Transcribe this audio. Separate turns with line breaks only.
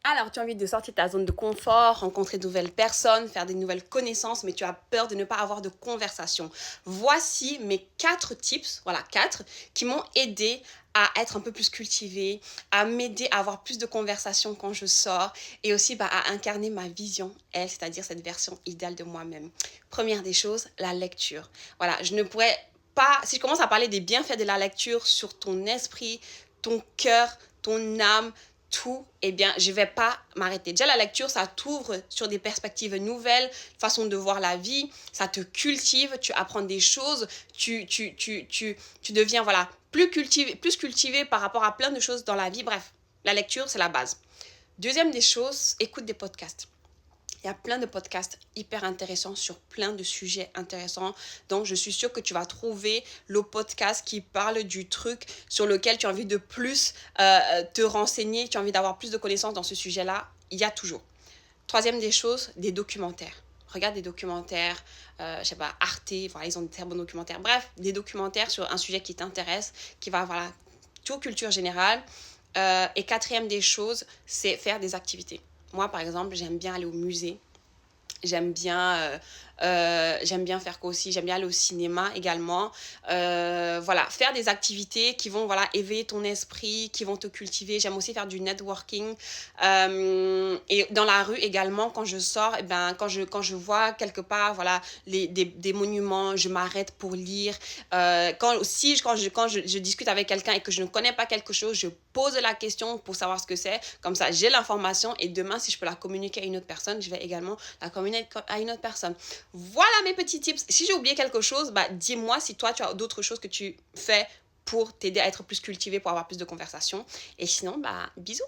Alors, tu as envie de sortir de ta zone de confort, rencontrer de nouvelles personnes, faire des nouvelles connaissances, mais tu as peur de ne pas avoir de conversation. Voici mes 4 tips, voilà 4, qui m'ont aidé à être un peu plus cultivée, à m'aider à avoir plus de conversations quand je sors et aussi à incarner ma vision, elle, c'est-à-dire cette version idéale de moi-même. Première des choses, la lecture. Voilà, je ne pourrais pas, si je commence à parler des bienfaits de la lecture sur ton esprit, ton cœur, ton âme, tout, eh bien, je ne vais pas m'arrêter. Déjà, la lecture, ça t'ouvre sur des perspectives nouvelles, façon de voir la vie, ça te cultive, tu apprends des choses, tu deviens, voilà, plus cultivé par rapport à plein de choses dans la vie. Bref, la lecture, c'est la base. Deuxième des choses, écoute des podcasts. Il y a plein de podcasts hyper intéressants sur plein de sujets intéressants. Donc, je suis sûre que tu vas trouver le podcast qui parle du truc sur lequel tu as envie de plus te renseigner, tu as envie d'avoir plus de connaissances dans ce sujet-là. Il y a toujours. Troisième des choses, des documentaires. Regarde des documentaires, je sais pas, Arte, voilà, ils ont de très bons documentaires. Bref, des documentaires sur un sujet qui t'intéresse, qui va, voilà, tout culture générale. Et quatrième des choses, c'est faire des activités. Moi, par exemple, j'aime bien aller au musée. J'aime bien, j'aime bien faire quoi aussi? J'aime bien aller au cinéma également. Voilà, faire des activités qui vont voilà, éveiller ton esprit, qui vont te cultiver. J'aime aussi faire du networking. Et dans la rue également, quand je sors, eh ben, quand je vois quelque part voilà, des monuments, je m'arrête pour lire. Quand je discute avec quelqu'un et que je ne connais pas quelque chose, je pose la question pour savoir ce que c'est. Comme ça, j'ai l'information et demain, si je peux la communiquer à une autre personne, je vais également la communiquer à une autre personne. Voilà mes petits tips. Si j'ai oublié quelque chose, dis-moi si toi, tu as d'autres choses que tu fais pour t'aider à être plus cultivé, pour avoir plus de conversations. Et sinon, bisous.